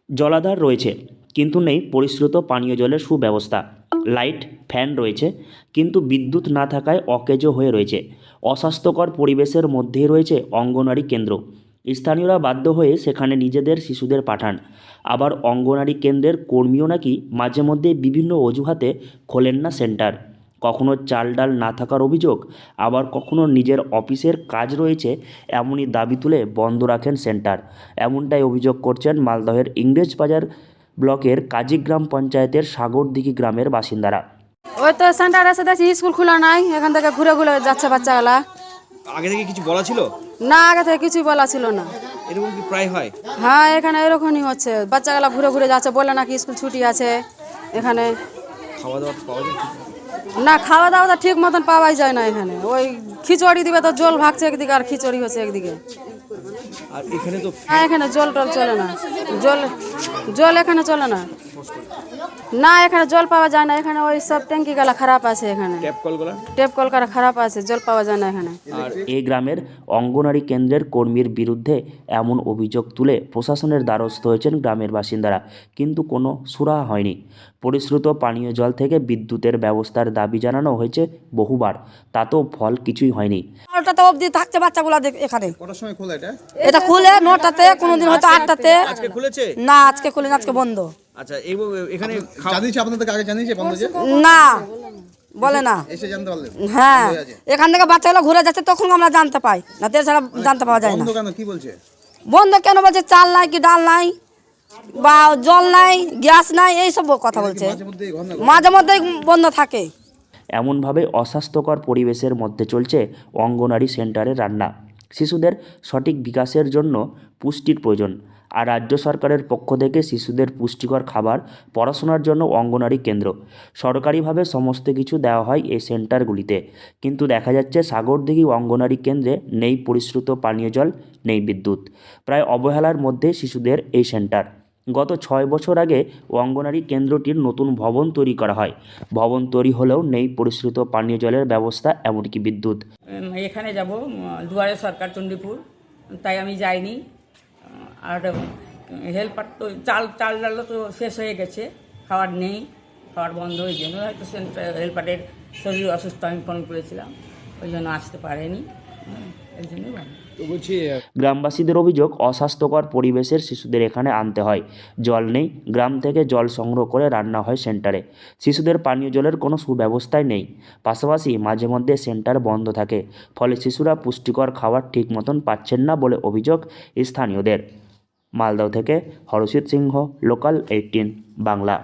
জলাধার রয়েছে কিন্তু নেই পরিশ্রুত পানীয় জলের সুব্যবস্থা। লাইট ফ্যান রয়েছে কিন্তু বিদ্যুৎ না থাকায় অকেজো হয়ে রয়েছে। অস্বাস্থ্যকর পরিবেশের মধ্যেই রয়েছে অঙ্গনওয়াড়ি কেন্দ্র। স্থানীয়রা বাধ্য হয়ে সেখানে নিজেদের শিশুদের পাঠান। আবার অঙ্গনওয়াড়ি কেন্দ্রের কর্মীও নাকি মাঝে মধ্যে বিভিন্ন অজুহাতে খোলেন না সেন্টার। কখনো চাল ডাল না থাকার অভিযোগ, আবার কখনো নিজের অফিসের কাজ রয়েছে এমনই দাবি তুলে বন্ধ রাখেন সেন্টার। এমনটাই অভিযোগ করছেন মালদহের ইংরেজবাজার ব্লকের কাজীগ্রাম পঞ্চায়েতের সাগরদিঘি গ্রামের বাসিন্দারা। ওই তো সেন্টার এসে দেখছি স্কুল খোলা নাই, এখান থেকে ঘুরে ঘুরে যাচ্ছে বাচ্চাগুলা। আগে থেকে কিছু বলা ছিল না, আগে থেকে কিছুই বলা ছিল না। এরকম কি প্রায় হয়? হ্যাঁ, এখানে এরকমই হচ্ছে, বাচ্চাগুলা ঘুরে ঘুরে যাচ্ছে, বলে নাকি স্কুল ছুটি আছে এখানে। খাওয়া দাওয়া পাওয়া যায়? না, খাওয়া দাওয়া ঠিক মতন পাওয়াই যায় না এখানে। ওই খিচুড়ি দিবে তো জল ভাগছে একদিকে আর খিচুড়ি হচ্ছে একদিকে। আর এখানে তো হ্যাঁ, এখানে জল টল চলে না, জল জল এখানে চলে না। না, এখানে জল পাওয়া যায় না। এখানে ওই সব ট্যাঙ্কি গালা খারাপ আছে, এখানে টেপ কলকারা খারাপ আছে, জল পাওয়া যায় না এখানে। আর এই গ্রামের অঙ্গনওয়াড়ি কেন্দ্রের কর্মীর বিরুদ্ধে এমন অভিযোগ তুলে প্রশাসনের দ্বারস্থ হয়েছেন গ্রামের বাসিন্দারা, কিন্তু কোনো সুরাহা হয়নি। পরিশ্রুত পানীয় জল থেকে বিদ্যুতের ব্যবস্থার দাবি জানানো হয়েছে বহুবার, তাতেও ফল কিছুই হয়নি। 9টাতে অবধি থাকছে বাচ্চাগুলা এখানে। কটার সময় খোলা এটা? এটা খুলে 9টাতে, কোনোদিন হয়তো 8টাতে। আজকে খুলেছে? না, আজকে খুলে না, আজকে বন্ধ। আচ্ছা, এই এখানে জানিয়েছে আপনাদের আগে জানিয়েছে বন্ধ যে? না, বলে না। এসে জানতে পারলেন? হ্যাঁ, এখান থেকে বাচ্চাগুলো ঘুরে যাচ্ছে, তখন আমরা জানতে পাই, না তো এছাড়া জানতে পাওয়া যায় না। বন্ধ কেন, কি বলছে? বন্ধ কেন বলছে? চাল নাই কি ডাল নাই, বা জল নাই, গ্যাস নাই, এইসব কথা বলছে। মাঝে মধ্যে বন্ধ থাকে। এমনভাবে অস্বাস্থ্যকর পরিবেশের মধ্যে চলছে অঙ্গনওয়াড়ি সেন্টারে রান্না। শিশুদের সঠিক বিকাশের জন্য পুষ্টির প্রয়োজন, আর রাজ্য সরকারের পক্ষ থেকে শিশুদের পুষ্টিকর খাবার, পড়াশোনার জন্য অঙ্গনওয়াড়ি কেন্দ্র, সরকারিভাবে সমস্ত কিছু দেওয়া হয় এই সেন্টারগুলিতে। কিন্তু দেখা যাচ্ছে সাগরদিঘি অঙ্গনওয়াড়ি কেন্দ্রে নেই পরিশ্রুত পানীয় জল, নেই বিদ্যুৎ। প্রায় অবহেলার মধ্যে শিশুদের এই সেন্টার। গত 6 বছর আগে অঙ্গনওয়াড়ি কেন্দ্রটির নতুন ভবন তৈরি করা হয়। ভবন তৈরি হলেও নেই পরিশ্রুত পানীয় জলের ব্যবস্থা, এমনকি বিদ্যুৎ। এখানে যাব দুয়ারে সরকার চণ্ডীপুর, তাই আমি যাইনি। আর হেল্পার তো চাল ডালও তো শেষ হয়ে গেছে, খাবার নেই, খাবার বন্ধ হয়ে জন্য হয়তো হেল্পারের শরীর অসুস্থ, আমি ফোন করেছিলাম, ওই জন্য আসতে পারেনি, এই জন্যই বন্ধ। গ্রামবাসীদের অভিযোগ, অস্বাস্থ্যকর পরিবেশের শিশুদের এখানে আনতে হয়। জল নেই, গ্রাম থেকে জল সংগ্রহ করে রান্না হয় সেন্টারে। শিশুদের পানীয় জলের কোনো সুব্যবস্থাই নেই। পাশাপাশি মাঝে মধ্যে সেন্টার বন্ধ থাকে, ফলে শিশুরা পুষ্টিকর খাবার ঠিক মতন পাচ্ছেন না বলে অভিযোগ স্থানীয়দের। মালদহ থেকে হরষিত সিংহ, লোকাল 18 বাংলা।